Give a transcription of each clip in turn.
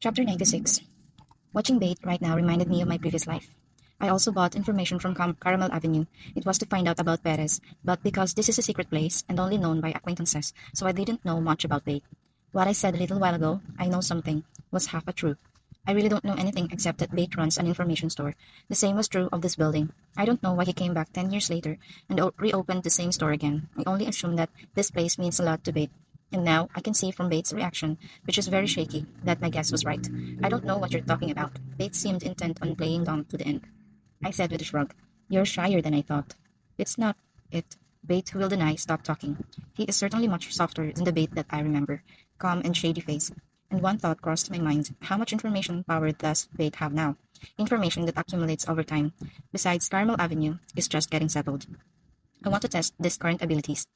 Chapter 96. Watching Bait right now reminded me of my previous life. I also bought information from Caramel Avenue. It was to find out about Perez, but because this is a secret place and only known by acquaintances, so I didn't know much about Bait. What I said a little while ago, I know something, was half a truth. I really don't know anything except that Bait runs an information store. The same was true of this building. I don't know why he came back 10 years later and reopened the same store again. I only assume that this place means a lot to Bait. And now I can see from Bates' reaction, which is very shaky, that my guess was right. I don't know what you're talking about. Bates seemed intent on playing dumb to the end. I said with a shrug, "You're shyer than I thought." "It's not it." Bate, who will deny, stopped talking. He is certainly much softer than the Bate that I remember, calm and shady face. And one thought crossed my mind: how much information power does Bate have now? Information that accumulates over time. Besides, Carmel Avenue is just getting settled. I want to test his current abilities.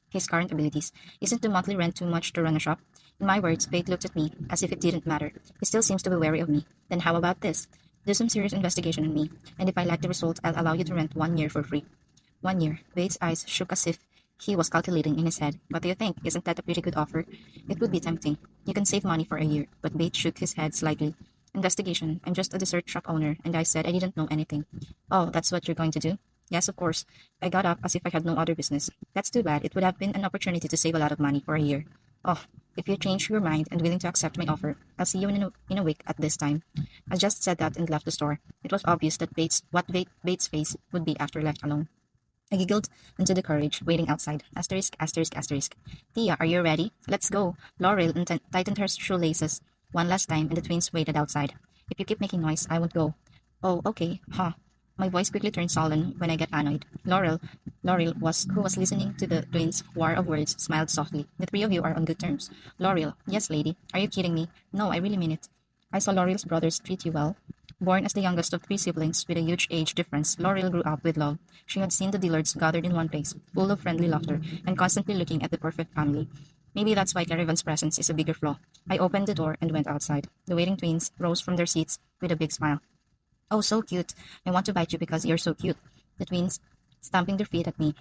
Isn't the monthly rent too much to run a shop? In my words, Bate looked at me as if it didn't matter. He still seems to be wary of me. Then how about this? Do some serious investigation on me, and if I like the result, I'll allow you to rent 1 year for free. 1 year. Bates' eyes shook as if he was calculating in his head. What do you think? Isn't that a pretty good offer? It would be tempting. You can save money for a year, but Bates shook his head slightly. Investigation. I'm just a dessert shop owner, and I said I didn't know anything. Oh, that's what you're going to do? Yes, of course. I got up as if I had no other business. That's too bad. It would have been an opportunity to save a lot of money for a year. Oh, if you change your mind and willing to accept my offer, I'll see you in a week at this time. I just said that and left the store. It was obvious that Bates' face would be after left alone. I giggled into the courage, waiting outside. Asterisk, asterisk, asterisk. Tia, are you ready? Let's go. Laurel tightened her shoelaces one last time, and the twins waited outside. If you keep making noise, I won't go. Oh, okay, huh. My voice quickly turned sullen when I get annoyed. Laurel who was listening to the twins' war of words, smiled softly. The three of you are on good terms. Laurel, yes, lady. Are you kidding me? No, I really mean it. I saw Laurel's brothers treat you well. Born as the youngest of three siblings with a huge age difference, Laurel grew up with love. She had seen the Dillards gathered in one place, full of friendly laughter, and constantly looking at the perfect family. Maybe that's why Caravan's presence is a bigger flaw. I opened the door and went outside. The waiting twins rose from their seats with a big smile. Oh, so cute. I want to bite you because you're so cute. The twins, stamping their feet at me.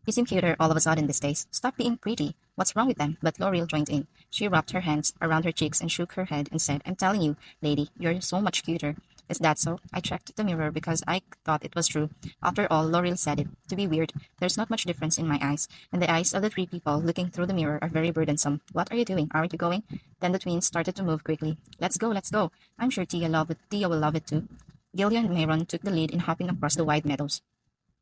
You seem cuter all of a sudden these days. Stop being pretty. What's wrong with them? But L'Oreal joined in. She wrapped her hands around her cheeks and shook her head and said, I'm telling you, lady, you're so much cuter. Is that so? I checked the mirror because I thought it was true. After all, L'Oreal said it. To be weird, there's not much difference in my eyes, and the eyes of the three people looking through the mirror are very burdensome. What are you doing? Aren't you going? Then the twins started to move quickly. Let's go, let's go. I'm sure Tia will love it too. Gillian and Mayron took the lead in hopping across the wide meadows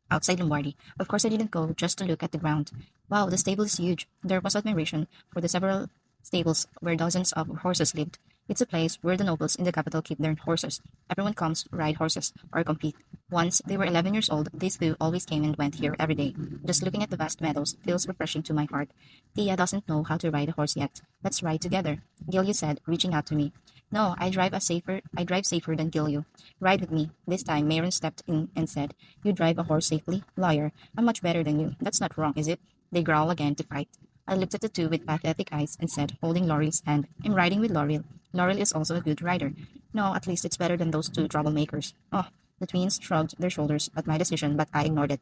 outside Lombardy. Of course, I didn't go just to look at the ground. Wow, the stable is huge. There was admiration for the several stables where dozens of horses lived. It's a place where the nobles in the capital keep their horses. Everyone comes, ride horses, or compete. Once they were 11 years old, these two always came and went here every day. Just looking at the vast meadows feels refreshing to my heart. Tia doesn't know how to ride a horse yet. Let's ride together, Gilio said, reaching out to me. No, I drive safer than Gilio. Ride with me. This time, Mayron stepped in and said, You drive a horse safely? Liar. I'm much better than you. That's not wrong, is it? They growl again to fight. I looked at the two with pathetic eyes and said, holding Laurel's hand, I'm riding with Laurel. Laurel is also a good rider. No, at least it's better than those two troublemakers. Oh, the twins shrugged their shoulders at my decision, but I ignored it.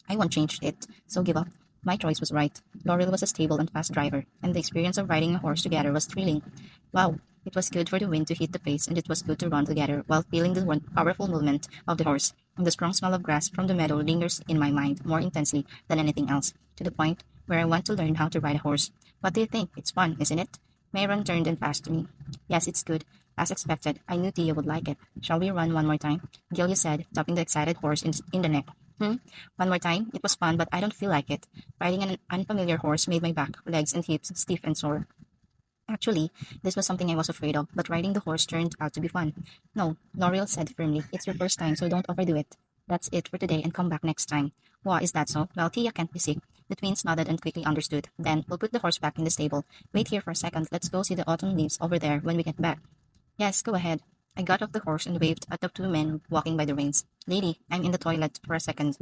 I won't change it, so give up. My choice was right. Laurel was a stable and fast driver, and the experience of riding a horse together was thrilling. Wow, it was good for the wind to hit the face, and it was good to run together while feeling the powerful movement of the horse. And the strong smell of grass from the meadow lingers in my mind more intensely than anything else, to the point where I want to learn how to ride a horse. What do you think? It's fun, isn't it? Mayron turned and passed me. Yes, it's good. As expected, I knew Tia would like it. Shall we run one more time? Gillia said, tapping the excited horse in the neck. One more time? It was fun, but I don't feel like it. Riding an unfamiliar horse made my back, legs, and hips stiff and sore. Actually, this was something I was afraid of, but riding the horse turned out to be fun. No, L'Oreal said firmly, it's your first time, so don't overdo it. That's it for today and come back next time. Why is that so? Well, Tia can't be sick. The twins nodded and quickly understood. Then, we'll put the horse back in the stable. Wait here for a second. Let's go see the autumn leaves over there when we get back. Yes, go ahead. I got off the horse and waved at the two men walking by the reins. Lady, I'm in the toilet for a second.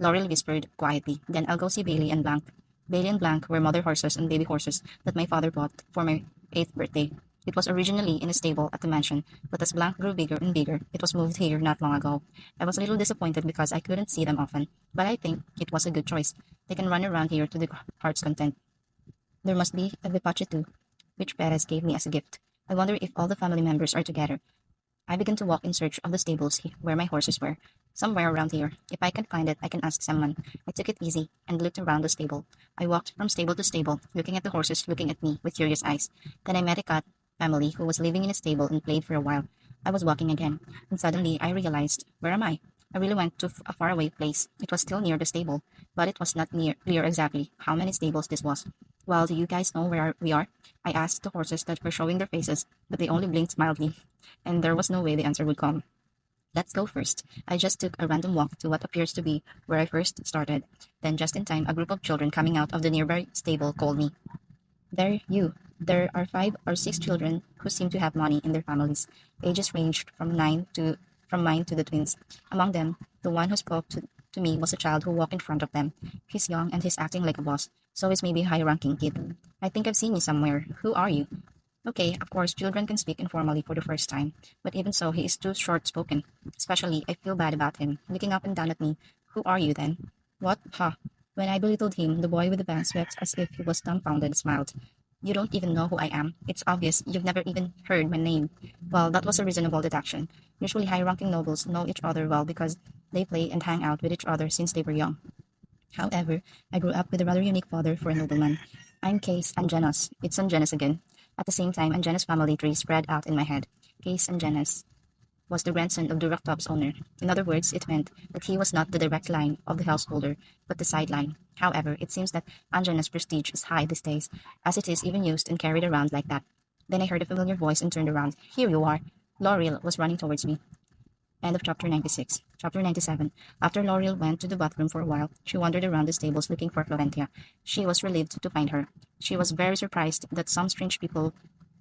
Laurel whispered quietly. Then I'll go see Bailey and Blanc. Bailey and Blanc were mother horses and baby horses that my father bought for my 8th birthday. It was originally in a stable at the mansion, but as Blanc grew bigger and bigger, it was moved here not long ago. I was a little disappointed because I couldn't see them often, but I think it was a good choice. They can run around here to the heart's content. There must be a Vipache too, which Perez gave me as a gift. I wonder if all the family members are together. I began to walk in search of the stables where my horses were. Somewhere around here. If I can find it, I can ask someone. I took it easy and looked around the stable. I walked from stable to stable, looking at the horses looking at me with curious eyes. Then I met a cat family who was living in a stable and played for a while. I was walking again, and suddenly I realized, where am I? I really went to a faraway place. It was still near the stable, but it was not clear exactly how many stables this was. Well, do you guys know where we are? I asked the horses that were showing their faces, but they only blinked mildly, and there was no way the answer would come. Let's go first. I just took a random walk to what appears to be where I first started. Then, just in time, a group of children coming out of the nearby stable called me. There, you. There are 5 or 6 children who seem to have money in their families. Ages ranged from mine to the twins. Among them, the one who spoke to me was a child who walked in front of them. He's young and he's acting like a boss, so he's maybe a high-ranking kid. I think I've seen you somewhere. Who are you? Okay, of course, children can speak informally for the first time, but even so, he is too short-spoken. Especially, I feel bad about him, looking up and down at me. Who are you then? What? Ha! When I belittled him, the boy with the bangs wept as if he was dumbfounded and smiled. You don't even know who I am. It's obvious you've never even heard my name. Well, that was a reasonable deduction. Usually high-ranking nobles know each other well because they play and hang out with each other since they were young. However, I grew up with a rather unique father for a nobleman. I'm Case Angenos. It's Angenos again. At the same time, Angenos' family tree spread out in my head. Case Angenos was the grandson of Duraktop's owner. In other words, it meant that he was not the direct line of the householder, but the sideline. However, it seems that Angenos' prestige is high these days, as it is even used and carried around like that. Then I heard a familiar voice and turned around. Here you are. Laurel was running towards me. End of chapter 96. Chapter 97. After L'Oreal went to the bathroom for a while, she wandered around the stables looking for Florentia. She was relieved to find her. She was very surprised that some strange people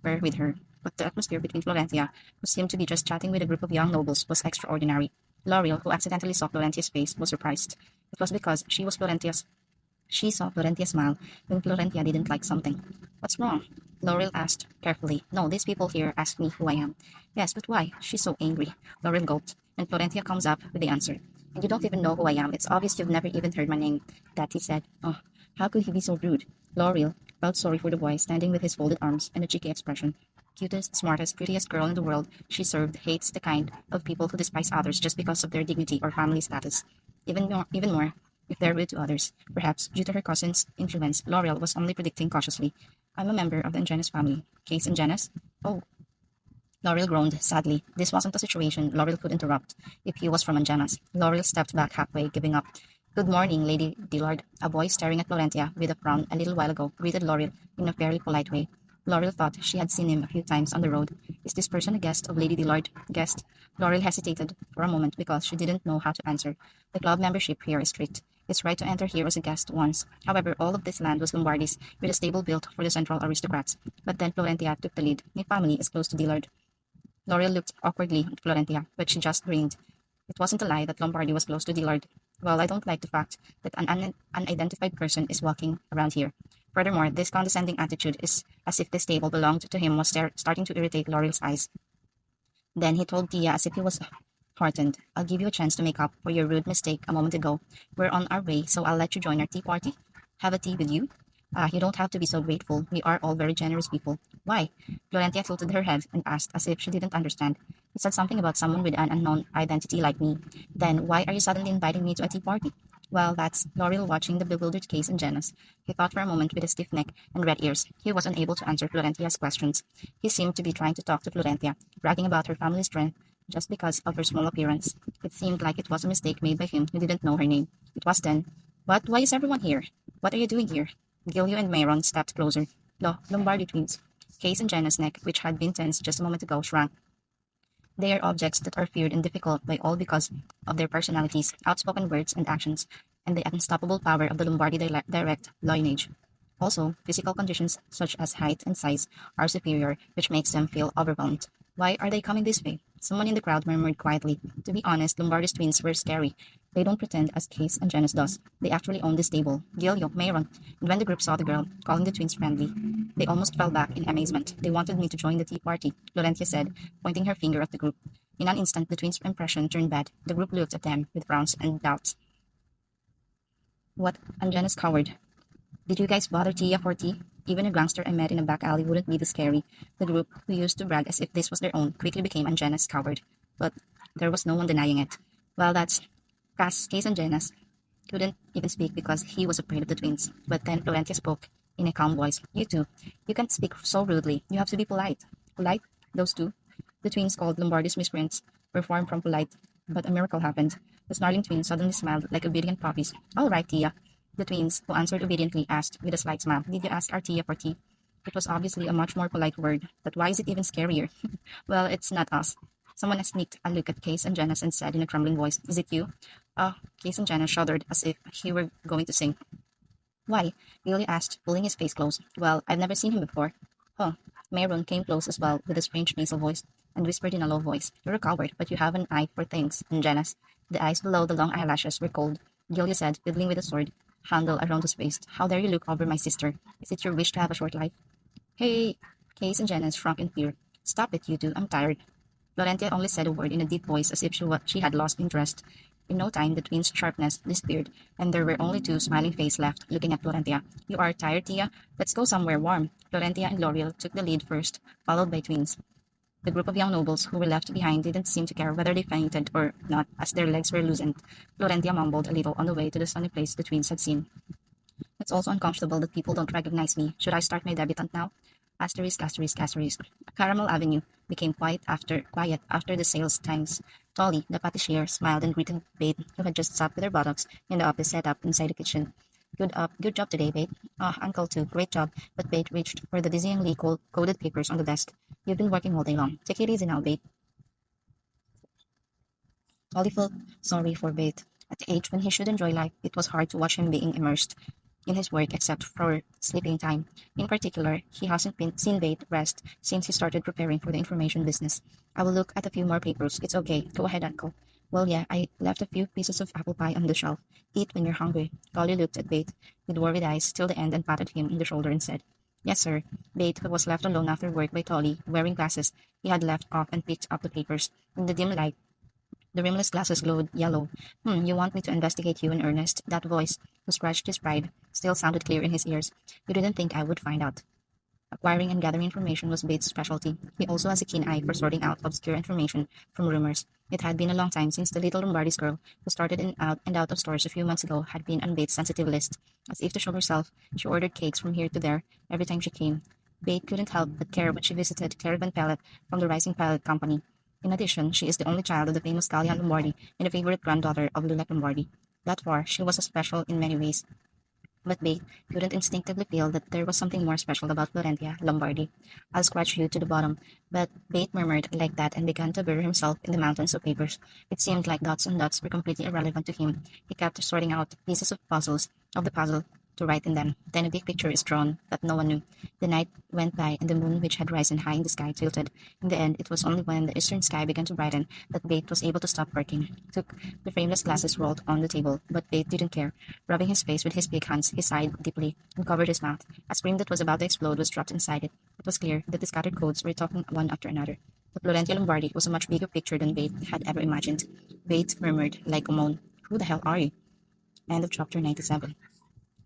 were with her, but the atmosphere between Florentia, who seemed to be just chatting with a group of young nobles, was extraordinary. L'Oreal, who accidentally saw Florentia's face, was surprised. It was because she saw Florentia smile when Florentia didn't like something. What's wrong? Laurel asked carefully. No, these people here ask me who I am. Yes, but why? She's so angry. Laurel gulped, and Florentia comes up with the answer. And you don't even know who I am. It's obvious you've never even heard my name. That he said. Oh, how could he be so rude? Laurel felt sorry for the boy, standing with his folded arms and a cheeky expression. Cutest, smartest, prettiest girl in the world, she served, hates the kind of people who despise others just because of their dignity or family status. Even more, if they're rude to others. Perhaps, due to her cousin's influence, L'Oreal was only predicting cautiously. I'm a member of the Angenes family. Case Angenes? Oh. L'Oreal groaned sadly. This wasn't a situation L'Oreal could interrupt if he was from Angenes. L'Oreal stepped back halfway, giving up. Good morning, Lady Dillard. A boy staring at Florentia with a frown a little while ago greeted L'Oreal in a fairly polite way. L'Oreal thought she had seen him a few times on the road. Is this person a guest of Lady Dillard? Guest? L'Oreal hesitated for a moment because she didn't know how to answer. The club membership here is strict. It's right to enter here as a guest once. However, all of this land was Lombardy's, with a stable built for the central aristocrats. But then Florentia took the lead. My family is close to Dillard. L'Oreal looked awkwardly at Florentia, but she just grinned. It wasn't a lie that Lombardy was close to Dillard. Well, I don't like the fact that an unidentified person is walking around here. Furthermore, this condescending attitude is as if the stable belonged to him was starting to irritate L'Oreal's eyes. Then he told Tia as if he was heartened. I'll give you a chance to make up for your rude mistake a moment ago. We're on our way, so I'll let you join our tea party. Have a tea with you? Ah, you don't have to be so grateful. We are all very generous people. Why? Florentia tilted her head and asked as if she didn't understand. He said something about someone with an unknown identity like me. Then why are you suddenly inviting me to a tea party? Well, that's Laurel watching the bewildered Case and Janus. He thought for a moment with a stiff neck and red ears. He was unable to answer Florentia's questions. He seemed to be trying to talk to Florentia, bragging about her family's strength just because of her small appearance. It seemed like it was a mistake made by him who didn't know her name. It was then. What? Why is everyone here? What are you doing here? Gilio and Mayron stepped closer. Lombardy twins. Case and Janus' neck, which had been tense just a moment ago, shrank. They are objects that are feared and difficult by all because of their personalities, outspoken words and actions, and the unstoppable power of the Lombardy direct lineage. Also, physical conditions such as height and size are superior, which makes them feel overwhelmed. Why are they coming this way? Someone in the crowd murmured quietly. To be honest, Lombardy's twins were scary. They don't pretend as Case and Janus does. They actually own this stable. Gilio, Mayron, and when the group saw the girl, calling the twins friendly, they almost fell back in amazement. They wanted me to join the tea party, Florentia said, pointing her finger at the group. In an instant, the twins' impression turned bad. The group looked at them with frowns and doubts. What? Anjanus cowered. Did you guys bother Tia for tea? Even a gangster I met in a back alley wouldn't be this scary. The group, who used to brag as if this was their own, quickly became Angena's coward. But there was no one denying it. Well, that's Case Angenas couldn't even speak because he was afraid of the twins. But then Florentia spoke in a calm voice. You two, you can't speak so rudely. You have to be polite. Polite? Those two? The twins called Lombardi's miscreants were formed from polite, but a miracle happened. The snarling twins suddenly smiled like obedient puppies. All right, Tia. The twins, who answered obediently, asked with a slight smile, did you ask our Tia for tea? It was obviously a much more polite word, but why is it even scarier? Well, it's not us. Someone sneaked a look at Case and Janice and said in a trembling voice, is it you? Case and Janice shuddered as if he were going to sing. Why? Gilly asked, pulling his face close. Well, I've never seen him before. Huh. Mayron came close as well with a strange nasal voice and whispered in a low voice, you're a coward, but you have an eye for things, and Janice. The eyes below the long eyelashes were cold. Gilly said, fiddling with a sword handle around his waist. How dare you look over my sister? Is it your wish to have a short life? Hey, Case and Janice shrunk in fear. Stop it, you two. I'm tired. Florentia only said a word in a deep voice as if she had lost interest. In no time, the twins' sharpness disappeared, and there were only two smiling faces left, looking at Florentia. You are tired, Tia? Let's go somewhere warm. Florentia and L'Oreal took the lead first, followed by twins. The group of young nobles who were left behind didn't seem to care whether they fainted or not, as their legs were loosened. Florentia mumbled a little on the way to the sunny place the twins had seen. It's also uncomfortable that people don't recognize me. Should I start my debutante now? Asterisk, asterisk, asterisk. Caramel Avenue became quiet after the sales times. Tolly, the patissier, smiled and greeted Bate, who had just sat with her buttocks in the office set up inside the kitchen. Good job today, Bate. Uncle too. Great job. But Bate reached for the dizzyingly coded papers on the desk. You've been working all day long. Take it easy now, Bate. Tolly felt sorry for Bate. At the age when he should enjoy life, it was hard to watch him being immersed in his work except for sleeping time. In particular, he hasn't been seen Bate rest since he started preparing for the information business. I will look at a few more papers. It's okay. Go ahead, Uncle. Well, yeah, I left a few pieces of apple pie on the shelf. Eat when you're hungry. Tolly looked at Bate with worried eyes till the end and patted him on the shoulder and said, Yes, sir. Bate, who was left alone after work by Tolly, wearing glasses he had left off and picked up the papers. In the dim light, the rimless glasses glowed yellow. You want me to investigate you in earnest? That voice, who scratched his pride, still sounded clear in his ears. You didn't think I would find out. Acquiring and gathering information was Bates' specialty. He also has a keen eye for sorting out obscure information from rumors. It had been a long time since the little Lombardi's girl, who started in and out of stores a few months ago, had been on Bates' sensitive list. As if to show herself, she ordered cakes from here to there every time she came. Bate couldn't help but care when she visited Caravan Pellet from the Rising Pellet Company. In addition, she is the only child of the famous Gallian Lombardi and a favorite granddaughter of Lulek Lombardi. That far, she was special in many ways. But Bate couldn't instinctively feel that there was something more special about Florentia Lombardi. I'll scratch you to the bottom. But Bate murmured like that and began to bury himself in the mountains of papers. It seemed like dots and dots were completely irrelevant to him. He kept sorting out pieces of the puzzle to write in them. Then a big picture is drawn that no one knew. The night went by and the moon, which had risen high in the sky, tilted. In the end, it was only when the eastern sky began to brighten that Bate was able to stop working. He took the frameless glasses rolled on the table, but Bate didn't care. Rubbing his face with his big hands, he sighed deeply and covered his mouth. A scream that was about to explode was dropped inside it. It was clear that the scattered codes were talking one after another. The Florentia Lombardi was a much bigger picture than Bate had ever imagined. Bate murmured like a moan. Who the hell are you? End of chapter 97.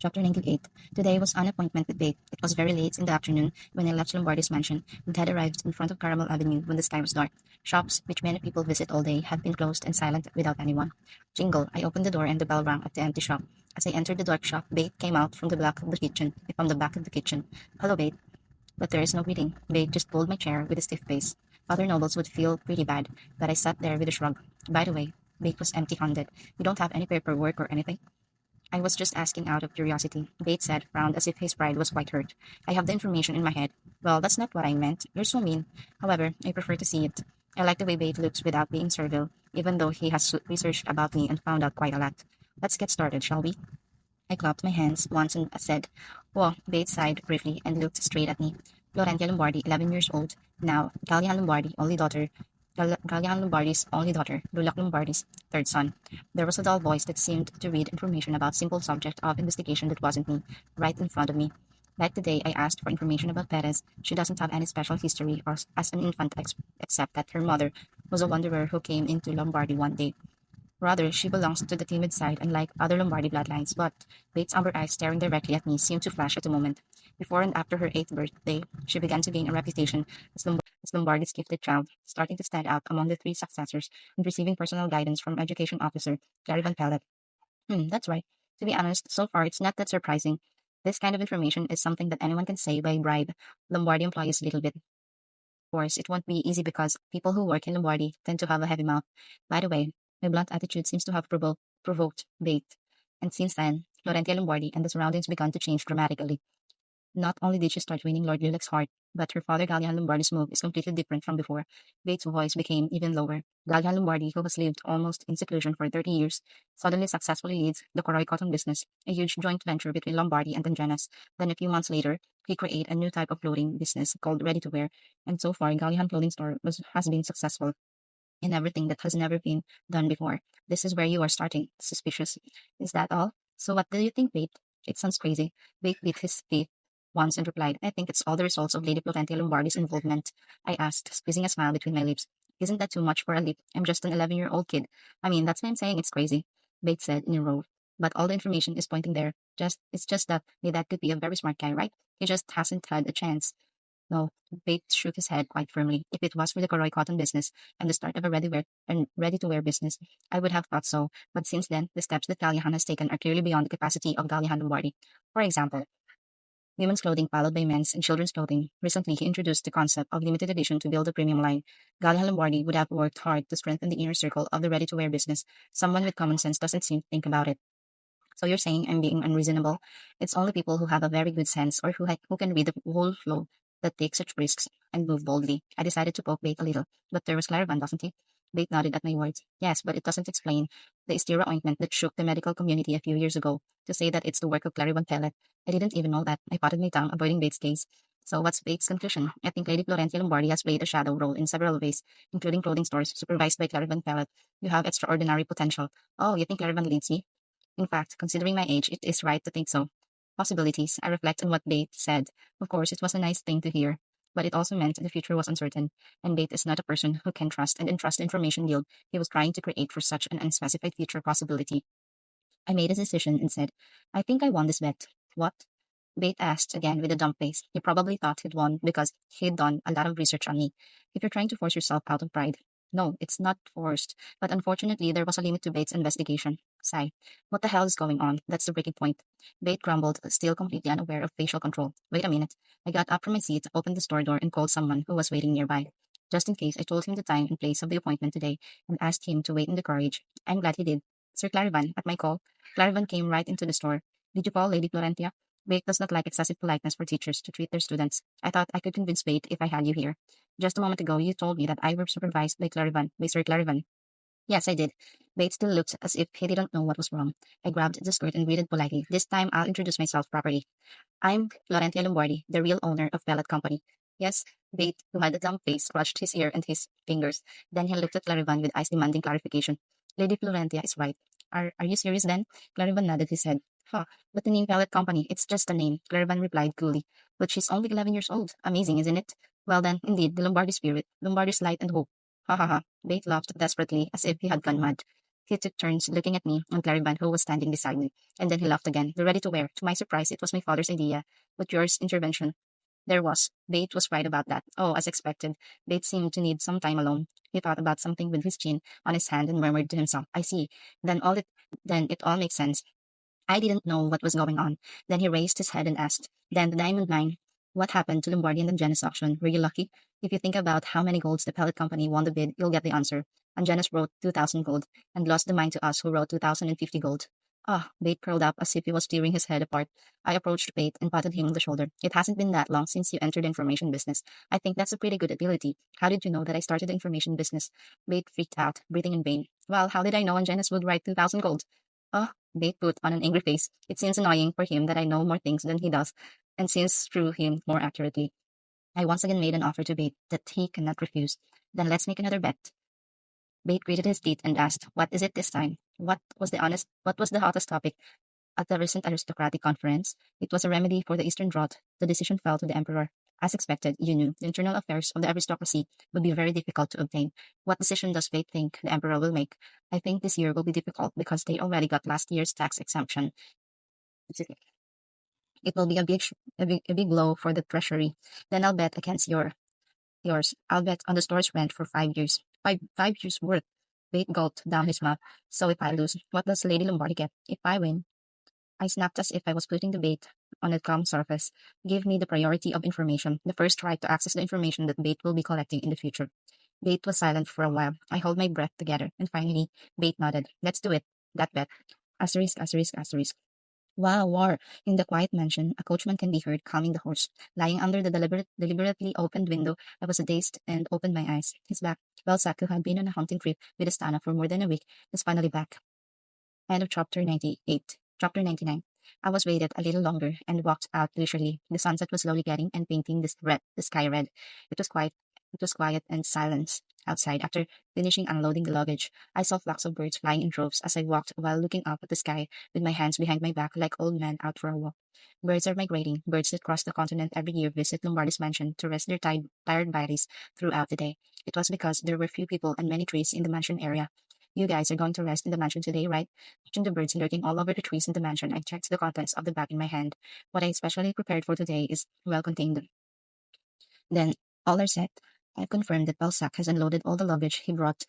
Chapter 98. Today was an appointment with Bate. It was very late in the afternoon when I left Lombardi's mansion and had arrived in front of Caramel Avenue when the sky was dark. Shops, which many people visit all day, had been closed and silent without anyone. Jingle. I opened the door and the bell rang at the empty shop. As I entered the dark shop, Bate came out from the back of the kitchen. Hello, Bate. But there is no greeting. Bate just pulled my chair with a stiff face. Other nobles would feel pretty bad, but I sat there with a shrug. By the way, Bate was empty-handed. You don't have any paperwork or anything? I was just asking out of curiosity, Bates said, frowned as if his pride was quite hurt. I have the information in my head. Well, that's not what I meant. You're so mean. However, I prefer to see it. I like the way Bates looks without being servile, even though he has researched about me and found out quite a lot. Let's get started, shall we? I clapped my hands once and said, Whoa, Bates sighed briefly and looked straight at me. Florentia Lombardi, 11 years old, now Gallian Lombardi, Gallian Lombardi's only daughter, Lulak Lombardi's third son. There was a dull voice that seemed to read information about simple subject of investigation that wasn't me, right in front of me. Like the day I asked for information about Perez, she doesn't have any special history as an infant except that her mother was a wanderer who came into Lombardy one day. Rather, she belongs to the timid side, unlike other Lombardi bloodlines. But Bates' amber eyes staring directly at me seemed to flash at a moment. Before and after her eighth birthday, she began to gain a reputation as Lombardi's gifted child, starting to stand out among the three successors and receiving personal guidance from education officer Gary Van Pellet. That's right. To be honest, so far it's not that surprising. This kind of information is something that anyone can say by bribe Lombardi employees a little bit. Of course, it won't be easy because people who work in Lombardi tend to have a heavy mouth. By the way, my blunt attitude seems to have provoked bait. And since then, Florentia Lombardi and the surroundings began to change dramatically. Not only did she start winning Lord Lilacs' heart, but her father Gallian Lombardi's move is completely different from before. Bates' voice became even lower. Gallian Lombardi, who has lived almost in seclusion for 30 years, suddenly successfully leads the Coroy cotton business, a huge joint venture between Lombardi and Angenas. Then a few months later, he created a new type of clothing business called Ready to Wear, and so far Gallian clothing store has been successful in everything that has never been done before. This is where you are starting. Suspicious. Is that all? So what do you think, Bate? It sounds crazy. Bate bit his teeth once and replied, I think it's all the results of Lady Florentia Lombardi's involvement. I asked, squeezing a smile between my lips. Isn't that too much for a lip? I'm just an 11-year-old kid. I mean, that's why I'm saying it's crazy, Bate said in a row. But all the information is pointing there. It's just that my dad could be a very smart guy, right? He just hasn't had a chance. No, Bates shook his head quite firmly. If it was for the Koroy cotton business and the start of a ready-to-wear business, I would have thought so. But since then, the steps that Gallihan has taken are clearly beyond the capacity of Gallihan Lombardi. For example, women's clothing followed by men's and children's clothing. Recently, he introduced the concept of limited edition to build a premium line. Gallihan Lombardi would have worked hard to strengthen the inner circle of the ready-to-wear business. Someone with common sense doesn't seem to think about it. So you're saying I'm being unreasonable? It's only people who have a very good sense or who can read the whole flow that take such risks and move boldly. I decided to poke Bait a little, but there was Claravan, doesn't he? Bait nodded at my words. Yes, but it doesn't explain the Estira ointment that shook the medical community a few years ago. To say that it's the work of Clarivan Pellet, I didn't even know that. I potted my tongue, avoiding Bates' gaze. So what's Bates' conclusion? I think Lady Florentia Lombardi has played a shadow role in several ways, including clothing stores supervised by Clarivan Pellet. You have extraordinary potential. Oh, you think Clarivan leads me? In fact, considering my age, it is right to think so. Possibilities. I reflect on what Bate said. Of course, it was a nice thing to hear, but it also meant the future was uncertain, and Bate is not a person who can trust and entrust the information yield he was trying to create for such an unspecified future possibility. I made a decision and said, I think I won this bet. What? Bate asked again with a dumb face. He probably thought he'd won because he'd done a lot of research on me. If you're trying to force yourself out of pride. No, it's not forced. But unfortunately, there was a limit to Bates' investigation. Sigh. What the hell is going on? That's the breaking point. Bate grumbled, still completely unaware of facial control. Wait a minute. I got up from my seat, opened the store door, and called someone who was waiting nearby. Just in case, I told him the time and place of the appointment today and asked him to wait in the carriage. I'm glad he did. Sir Clarivan, at my call, Clarivan came right into the store. Did you call Lady Florentia? Bate does not like excessive politeness for teachers to treat their students. I thought I could convince Bate if I had you here. Just a moment ago, you told me that I were supervised by Sir Clarivan. Yes, I did. Bate still looked as if he didn't know what was wrong. I grabbed the skirt and greeted politely. This time, I'll introduce myself properly. I'm Florentia Lombardi, the real owner of Pellet Company. Yes, Bate, who had a dumb face, scratched his ear and his fingers. Then he looked at Clarivan with eyes demanding clarification. Lady Florentia is right. Are you serious then? Clarivan nodded his head. Huh, but the name Pellet Company, it's just a name, Clarivan replied coolly. But she's only 11 years old. Amazing, isn't it? Well then, indeed, the Lombardi spirit, Lombardi's light and hope. Ha ha ha. Bate laughed desperately, as if he had gone mad. He took turns looking at me and Clarivan, who was standing beside me, and then he laughed again. The ready to wear. To my surprise, it was my father's idea, but yours intervention. There was. Bate was right about that. Oh, as expected. Bate seemed to need some time alone. He thought about something with his chin on his hand and murmured to himself, I see. Then all it then it all makes sense. I didn't know what was going on. Then he raised his head and asked, Then the diamond mine. What happened to Lombardi and the Janus auction? Were you lucky? If you think about how many golds the pellet company won the bid, you'll get the answer. And Janus wrote 2,000 gold and lost the mine to us who wrote 2,050 gold. Ah, Bate curled up as if he was tearing his head apart. I approached Bate and patted him on the shoulder. It hasn't been that long since you entered the information business. I think that's a pretty good ability. How did you know that I started the information business? Bate freaked out, breathing in vain. Well, how did I know Janus would write 2,000 gold? Oh, Bate put on an angry face. It seems annoying for him that I know more things than he does, and seems through him more accurately. I once again made an offer to Bate that he cannot refuse. Then let's make another bet. Bate gritted his teeth and asked, What is it this time? What was the hottest topic at the recent aristocratic conference? It was a remedy for the Eastern drought. The decision fell to the Emperor. As expected, you knew the internal affairs of the aristocracy would be very difficult to obtain. What decision does fate think the emperor will make? I think this year will be difficult because they already got last year's tax exemption. It will be a big blow for the treasury. Then I'll bet against yours. I'll bet on the store's rent for 5 years. Five years worth. Bait gulped down his mouth. So if I lose, what does Lady Lombardi get? If I win, I snapped as if I was putting the bait on a calm surface. Give me the priority of information, the first right to access the information that Bait will be collecting in the future. Bait was silent for a while. I held my breath together, and finally, Bait nodded. Let's do it. That bet. Asterisk, asterisk, asterisk. Wow, war. In the quiet mansion, a coachman can be heard calming the horse. Lying under the deliberately opened window, I was dazed and opened my eyes. His back, Belsac, who had been on a hunting trip with Astana for more than a week, was finally back. End of chapter 98. Chapter 99. I was waited a little longer and walked out leisurely. The sunset was slowly getting and painting the sky red. It was quiet. It was quiet and silence outside. After finishing unloading the luggage, I saw flocks of birds flying in droves as I walked while looking up at the sky with my hands behind my back like old men out for a walk. Birds are migrating. Birds that cross the continent every year visit Lombardi's mansion to rest their tired bodies throughout the day. It was because there were few people and many trees in the mansion area. You guys are going to rest in the mansion today, right? Watching the birds lurking all over the trees in the mansion, I checked the contents of the bag in my hand. What I especially prepared for today is well contained. Then, all are set. I've confirmed that Balzac has unloaded all the luggage he brought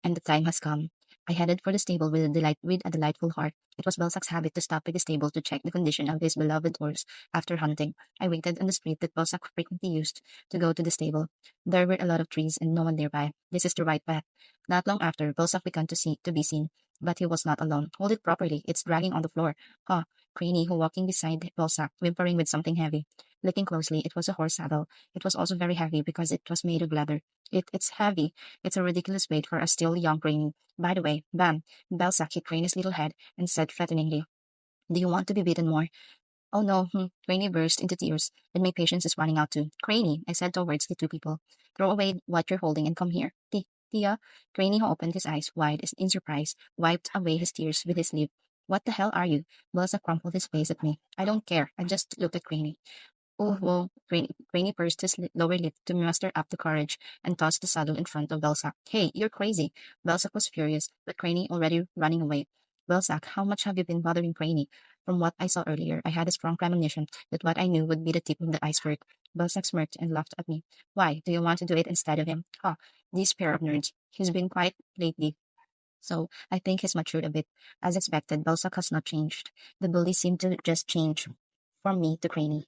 and the time has come. I headed for the stable with a delightful heart. It was Balzac's habit to stop by the stable to check the condition of his beloved horse after hunting. I waited on the street that Balzac frequently used to go to the stable. There were a lot of trees and no one nearby. This is the right path. Not long after, Balzac began to be seen, but he was not alone. Hold it properly. It's dragging on the floor. Ah, Craney, who walking beside Balzac, whimpering with something heavy. Looking closely, it was a horse saddle. It was also very heavy because it was made of leather. It's heavy. It's a ridiculous weight for a still young Granny. By the way, bam! Belsac hit Granny's little head and said threateningly, "Do you want to be beaten more?" Oh no, Granny burst into tears, and my patience is running out too. Granny, I said towards the two people, throw away what you're holding and come here. Tia, Granny, who opened his eyes wide in surprise, wiped away his tears with his sleeve. What the hell are you? Belsac crumpled his face at me. I don't care. I just looked at Granny. Oh, well, Granny pursed his lower lip to muster up the courage and tossed the saddle in front of Belsac. Hey, you're crazy. Belsac was furious, but Granny already running away. Belsac, how much have you been bothering Granny? From what I saw earlier, I had a strong premonition that what I knew would be the tip of the iceberg. Belsac smirked and laughed at me. Why, do you want to do it instead of him? Ha, this pair of nerds. He's been quiet lately, so I think he's matured a bit. As expected, Belsac has not changed. The bully seemed to just change from me to Granny.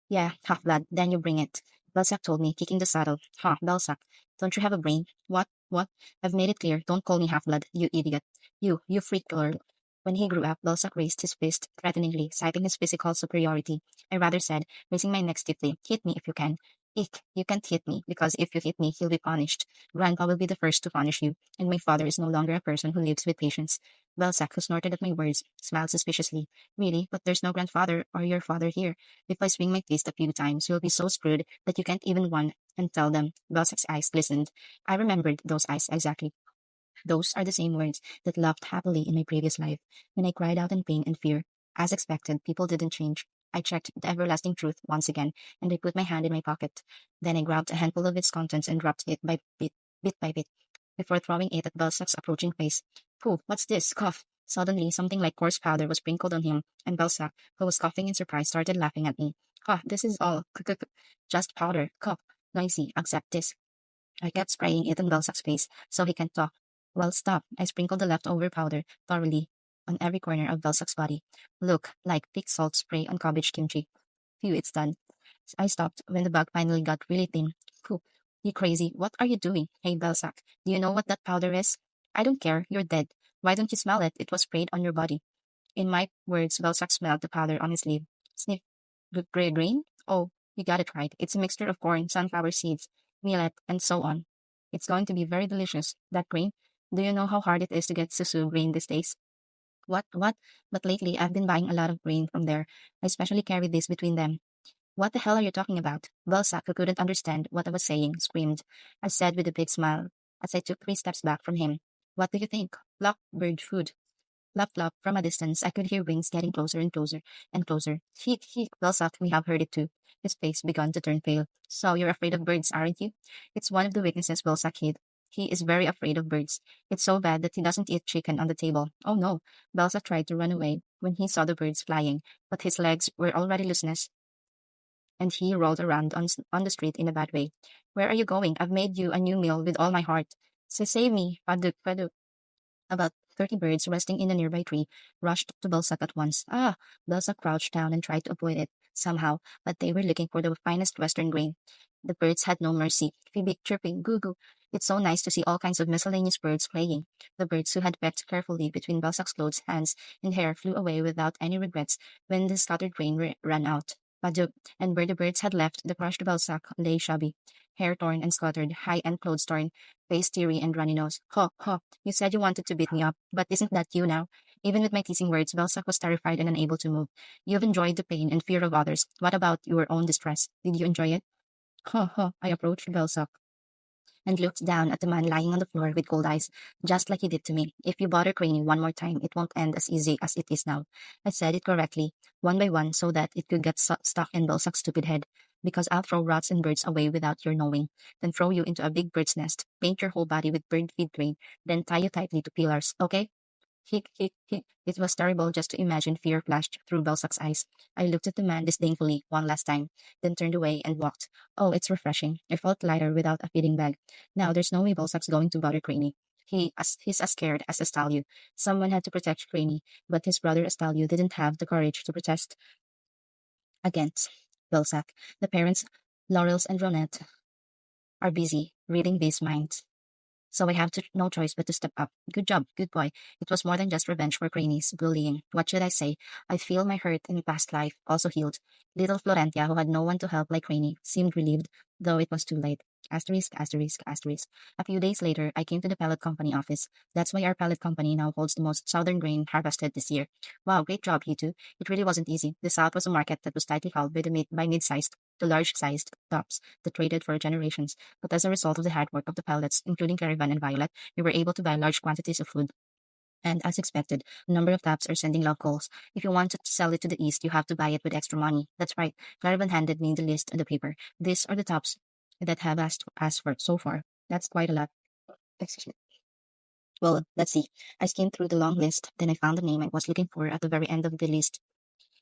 Yeah, half-blood, then you bring it. Belsac told me, kicking the saddle. Ha, Belsac, don't you have a brain? What? I've made it clear, don't call me half-blood, you idiot. You freak girl. When he grew up, Belsac raised his fist threateningly, citing his physical superiority. I rather said, raising my neck stiffly, hit me if you can. Ick, you can't hit me, because if you hit me, he'll be punished. Grandpa will be the first to punish you, and my father is no longer a person who lives with patience. Belsac, who snorted at my words, smiled suspiciously. Really? But there's no grandfather or your father here. If I swing my fist a few times, you'll be so screwed that you can't even run and tell them. Belsac's eyes glistened. I remembered those eyes exactly. Those are the same words that laughed happily in my previous life, when I cried out in pain and fear. As expected, people didn't change. I checked the everlasting truth once again, and I put my hand in my pocket. Then I grabbed a handful of its contents and dropped it bit by bit, before throwing it at Belsac's approaching face. Pooh, what's this? Cough. Suddenly, something like coarse powder was sprinkled on him, and Belsac, who was coughing in surprise, started laughing at me. Ha, this is all just powder. Cough. Noisy, accept this. I kept spraying it on Belsac's face so he can't talk. Well, stop. I sprinkled the leftover powder thoroughly on every corner of Belsac's body. Look, like thick salt spray on cabbage kimchi. Phew, it's done. I stopped when the bag finally got really thin. Phew, you crazy. What are you doing? Hey, Belsac, do you know what that powder is? I don't care. You're dead. Why don't you smell it? It was sprayed on your body. In my words, Belsac smelled the powder on his sleeve. Sniff. Gray green? Oh, you got it right. It's a mixture of corn, sunflower seeds, millet, and so on. It's going to be very delicious. That grain? Do you know how hard it is to get susu grain these days? What? But lately, I've been buying a lot of grain from there. I especially carry this between them. What the hell are you talking about? Belsac, who couldn't understand what I was saying, screamed. I said with a big smile, as I took 3 steps back from him. What do you think? Blackbird food. Flap, flap, from a distance, I could hear wings getting closer and closer and closer. Heek, well, suck, we have heard it too. His face began to turn pale. So you're afraid of birds, aren't you? It's one of the weaknesses Wilsack hid. He is very afraid of birds. It's so bad that he doesn't eat chicken on the table. Oh no. Belsa tried to run away when he saw the birds flying, but his legs were already looseness, and he rolled around on the street in a bad way. Where are you going? I've made you a new meal with all my heart. So save me, Paduk, Paduk. About 30 birds resting in a nearby tree rushed to Belsac at once. Ah! Belsac crouched down and tried to avoid it somehow, but they were looking for the finest western grain. The birds had no mercy. Phoebe chirping, goo goo. It's so nice to see all kinds of miscellaneous birds playing. The birds who had pecked carefully between Belsac's clothes, hands, and hair flew away without any regrets when the scattered grain ran out. Paduk, and where the birds had left, the crushed Belsac lay shabby, hair torn and scattered, high and clothes torn, face teary and runny nose. Ho, ho, you said you wanted to beat me up, but isn't that you now? Even with my teasing words, Belsac was terrified and unable to move. You've enjoyed the pain and fear of others. What about your own distress? Did you enjoy it? Ha ha, I approached Belsac and looked down at the man lying on the floor with cold eyes, just like he did to me. If you bother Craney one more time, it won't end as easy as it is now. I said it correctly, one by one, so that it could get stuck in Belsac's stupid head. Because I'll throw rats and birds away without your knowing, then throw you into a big bird's nest, paint your whole body with bird feed grain, then tie you tightly to pillars, okay? Hic, hic, hic. It was terrible just to imagine fear flashed through Belsac's eyes. I looked at the man disdainfully one last time, then turned away and walked. Oh, it's refreshing. I felt lighter without a feeding bag. Now there's no way Belsac's going to bother Craney. He's as scared as Astalio. Someone had to protect Craney, but his brother Astalio didn't have the courage to protest against Belsac. The parents, Laurels and Ronette, are busy reading these minds. So I have no choice but to step up. Good job, good boy. It was more than just revenge for Craney's bullying. What should I say? I feel my hurt in past life also healed. Little Florentia, who had no one to help like Craney, seemed relieved, though it was too late. Asterisk, asterisk, asterisk. A few days later, I came to the pellet company office. That's why our pellet company now holds the most southern grain harvested this year. Wow, great job, you two. It really wasn't easy. The South was a market that was tightly held by mid-sized to large-sized tops that traded for generations. But as a result of the hard work of the pilots, including Caravan and Violet, we were able to buy large quantities of food. And as expected, a number of taps are sending love calls. If you want to sell it to the east, you have to buy it with extra money. That's right. Caravan handed me the list on the paper. These are the tops that have asked for so far. That's quite a lot. Excuse me. Well, let's see. I skimmed through the long list, then I found the name I was looking for at the very end of the list.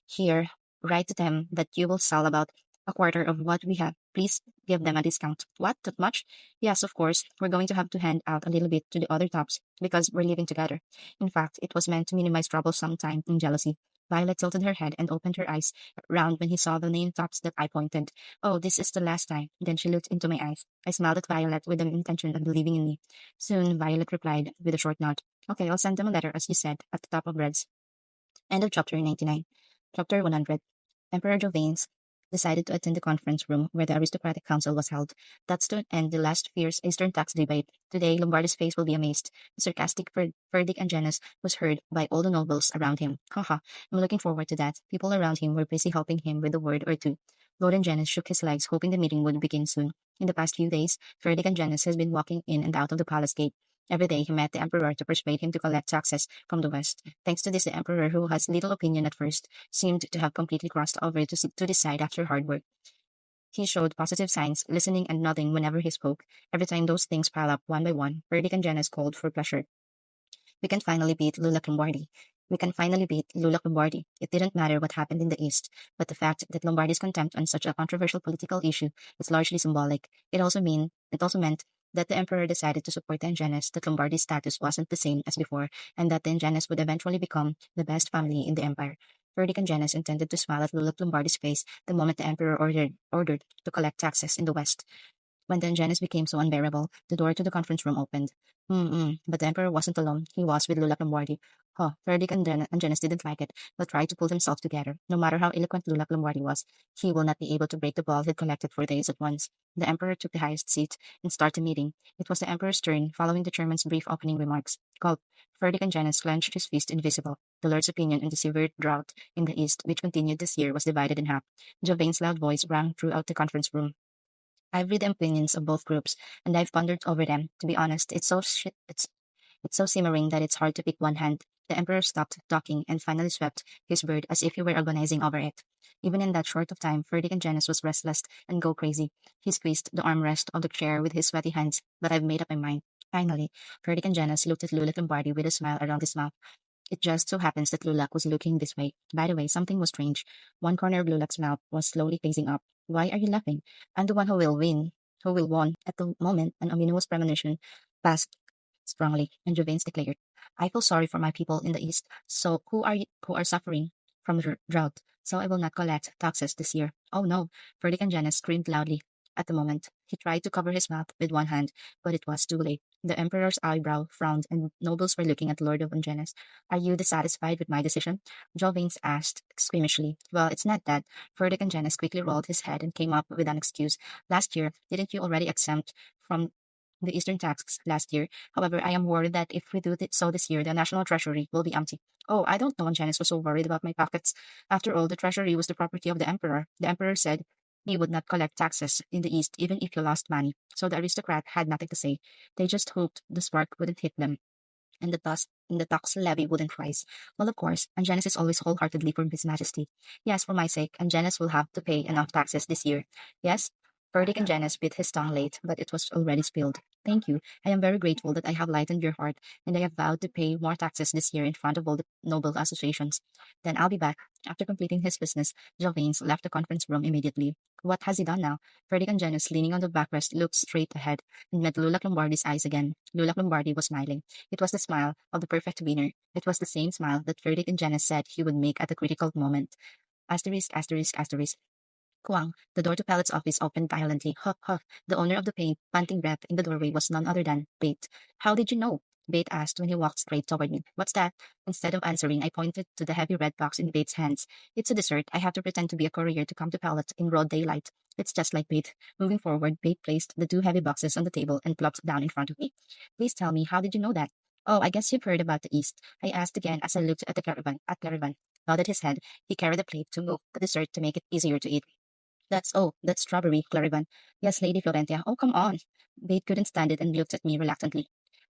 Here, write to them that you will sell about a quarter of what we have. Please give them a discount. What? That much? Yes, of course. We're going to have to hand out a little bit to the other tops because we're living together. In fact, it was meant to minimize trouble sometime in jealousy. Violet tilted her head and opened her eyes round when he saw the name tops that I pointed. Oh, this is the last time. Then she looked into my eyes. I smiled at Violet with the intention of believing in me. Soon, Violet replied with a short nod. Okay, I'll send them a letter, as you said, at the top of Red's. End of chapter 99. Chapter 100. Emperor Jovanes decided to attend the conference room where the aristocratic council was held. That's to end the last fierce Eastern tax debate. Today, Lombardi's face will be amazed. The sarcastic verdict and Janus was heard by all the nobles around him. Haha, I'm looking forward to that. People around him were busy helping him with a word or two. Lord and Janus shook his legs, hoping the meeting would begin soon. In the past few days, Ferdic and Janus has been walking in and out of the palace gate. Every day he met the emperor to persuade him to collect taxes from the west. Thanks to this, the emperor, who has little opinion at first, seemed to have completely crossed over to this side after hard work. He showed positive signs, listening and nodding whenever he spoke. Every time those things pile up one by one, Ferdic and Janus called for pleasure. We can finally beat Lula Lombardi. We can finally beat Lula Lombardi. It didn't matter what happened in the East, but the fact that Lombardi's contempt on such a controversial political issue is largely symbolic. It also meant that the emperor decided to support the Angenes, that Lombardy's status wasn't the same as before, and that the Angenes would eventually become the best family in the empire. Ferdic and Janus intended to smile at Lula Lombardi's face the moment the emperor ordered to collect taxes in the west. When then Janice became so unbearable, the door to the conference room opened. But the Emperor wasn't alone. He was with Lula Lombardi. Huh, Ferdic and Janice didn't like it, but tried to pull themselves together. No matter how eloquent Lula Lombardi was, he will not be able to break the ball he'd collected for days at once. The Emperor took the highest seat and started the meeting. It was the Emperor's turn, following the chairman's brief opening remarks. Gulp. Ferdic and Janice clenched his fist invisible. The Lord's opinion on the severe drought in the east, which continued this year, was divided in half. Javain's loud voice rang throughout the conference room. I've read the opinions of both groups, and I've pondered over them. To be honest, it's so simmering that it's hard to pick one hand. The emperor stopped talking and finally swept his bird as if he were agonizing over it. Even in that short of time, Ferdinand and Janus was restless and go crazy. He squeezed the armrest of the chair with his sweaty hands, but I've made up my mind. Finally, Ferdinand and Janus looked at Lulak Lombardi with a smile around his mouth. It just so happens that Lulak was looking this way. By the way, something was strange. One corner of Lulak's mouth was slowly facing up. Why are you laughing? I'm the one who will win, who will won. At the moment, an ominous premonition passed strongly, and Jovens declared, I feel sorry for my people in the East, so who are suffering from drought, so I will not collect taxes this year. Oh no, Ferdinand Janus screamed loudly. At the moment, he tried to cover his mouth with one hand, but it was too late. The emperor's eyebrow frowned, and nobles were looking at Lord of Angenes. Are you dissatisfied with my decision? Jovens asked squeamishly. Well, it's not that. Ferdinand Janus quickly rolled his head and came up with an excuse. Last year, didn't you already exempt from the Eastern tax last year? However, I am worried that if we do so this year, the national treasury will be empty. Oh, I don't know. Janice was so worried about my pockets. After all, the treasury was the property of the emperor. The emperor said he would not collect taxes in the East even if he lost money. So the aristocrat had nothing to say. They just hoped the spark wouldn't hit them and the tax levy wouldn't rise. Well, of course, Angenis is always wholeheartedly for His Majesty. Yes, for my sake, Angenis will have to pay enough taxes this year. Yes? Verdict Angenis bit his tongue late, but it was already spilled. Thank you. I am very grateful that I have lightened your heart, and I have vowed to pay more taxes this year in front of all the noble associations. Then I'll be back. After completing his business, Jovens left the conference room immediately. What has he done now? Verdict Angenis, leaning on the backrest, looked straight ahead and met Lula Lombardi's eyes again. Lula Lombardi was smiling. It was the smile of the perfect winner. It was the same smile that Verdict and Janice said he would make at a critical moment. Asterisk, asterisk, asterisk. Kuang, the door to Pallet's office opened violently. Huff, huff. The owner of the panting rep in the doorway was none other than Bate. How did you know? Bate asked when he walked straight toward me. What's that? Instead of answering, I pointed to the heavy red box in Bate's hands. It's a dessert. I have to pretend to be a courier to come to Pallet in broad daylight. It's just like Bate. Moving forward, Bate placed the two heavy boxes on the table and plopped down in front of me. Please tell me, how did you know that? Oh, I guess you've heard about the East. I asked again as I looked at the caravan. Nodded his head. He carried a plate to move the dessert to make it easier to eat. That's strawberry, Clarivan. Yes, Lady Florentia. Oh, come on. Bate couldn't stand it and looked at me reluctantly.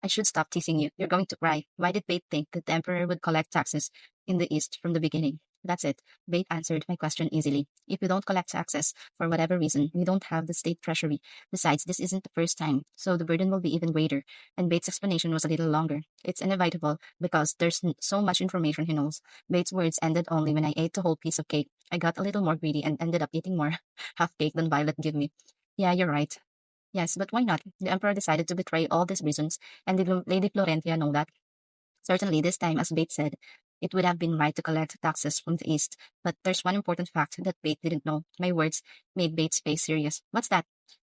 I should stop teasing you. You're going to cry. Why did Bate think that the Emperor would collect taxes in the East from the beginning? That's it. Bate answered my question easily. If we don't collect taxes, for whatever reason, we don't have the state treasury. Besides, this isn't the first time, so the burden will be even greater. And Bates' explanation was a little longer. It's inevitable because there's so much information he knows. Bates' words ended only when I ate the whole piece of cake. I got a little more greedy and ended up eating more half cake than Violet gave me. Yeah, you're right. Yes, but why not? The Emperor decided to betray all these reasons, and did Lady Florentia know that? Certainly, this time, as Bates said, it would have been right to collect taxes from the East. But there's one important fact that Bates didn't know. My words made Bates' face serious. What's that?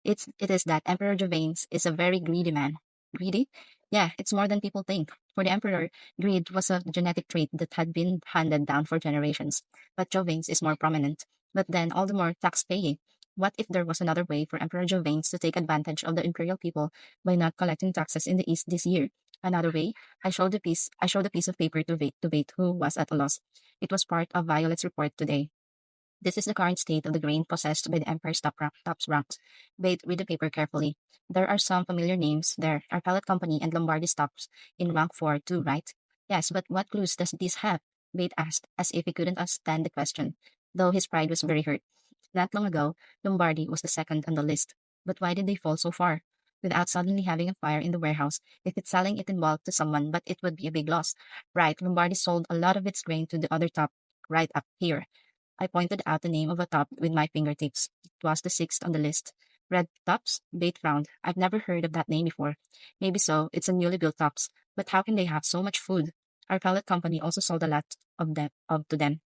It is that Emperor Gervain is a very greedy man. Greedy? Yeah, it's more than people think. For the Emperor, greed was a genetic trait that had been handed down for generations. But Gervain's is more prominent. But then all the more tax paying. What if there was another way for Emperor Gervain to take advantage of the imperial people by not collecting taxes in the East this year? Another way? I showed a piece of paper to Vate, who was at a loss. It was part of Violet's report today. This is the current state of the grain possessed by the Empire's top ranks. Bate, read the paper carefully. There are some familiar names there. Our pellet company and Lombardi stops in rank 4 too, right? Yes, but what clues does this have? Bate asked, as if he couldn't understand the question, though his pride was very hurt. Not long ago, Lombardi was the second on the list. But why did they fall so far? Without suddenly having a fire in the warehouse, if it's selling it in bulk to someone, but it would be a big loss. Right, Lombardi sold a lot of its grain to the other top, right up here. I pointed out the name of a top with my fingertips. It was the sixth on the list. Red Tops? Bate frowned. I've never heard of that name before. Maybe so, it's a newly built tops. But how can they have so much food? Our pellet company also sold a lot of to them.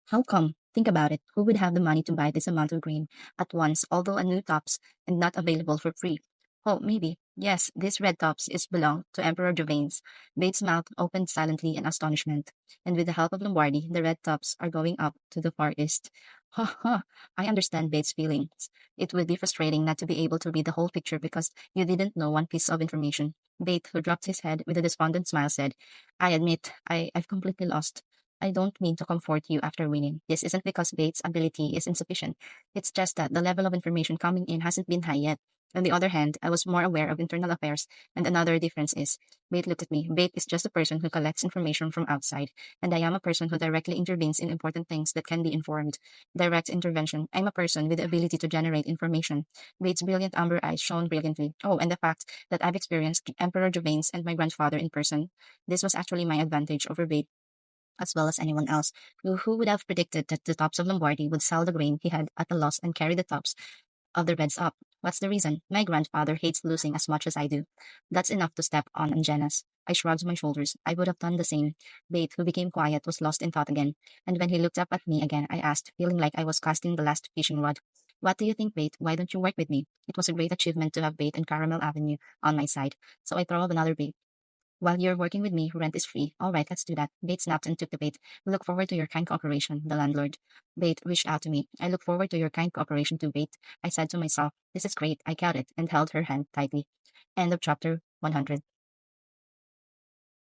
How come? Think about it. Who would have the money to buy this amount of grain at once, although a new tops and not available for free? Oh, maybe. Yes, this red tops is belong to Emperor Gervains. Bates' mouth opened silently in astonishment, and with the help of Lombardi, the red tops are going up to the far east. Ha ha! I understand Bates' feelings. It would be frustrating not to be able to read the whole picture because you didn't know one piece of information. Bates, who dropped his head with a despondent smile, said, I admit, I've completely lost. I don't mean to comfort you after winning. This isn't because Bates' ability is insufficient. It's just that the level of information coming in hasn't been high yet. On the other hand, I was more aware of internal affairs, and another difference is, Bate looked at me. Bate is just a person who collects information from outside, and I am a person who directly intervenes in important things that can be informed. Direct intervention. I'm a person with the ability to generate information. Bate's brilliant amber eyes shone brilliantly. Oh, and the fact that I've experienced Emperor Gervain's and my grandfather in person. This was actually my advantage over Bate as well as anyone else. Who would have predicted that the tops of Lombardy would sell the grain he had at a loss and carry the tops of the reds up? What's the reason? My grandfather hates losing as much as I do. That's enough to step on Angenas. I shrugged my shoulders. I would have done the same. Bate, who became quiet, was lost in thought again. And when he looked up at me again, I asked, feeling like I was casting the last fishing rod. What do you think, Bate? Why don't you work with me? It was a great achievement to have Bate and Caramel Avenue on my side. So I throw up another bait. While you're working with me, rent is free. All right, let's do that. Bate snapped and took the bait. We look forward to your kind cooperation, the landlord. Bate reached out to me. I look forward to your kind cooperation too, Bate. I said to myself, this is great. I got it and held her hand tightly. End of chapter 100.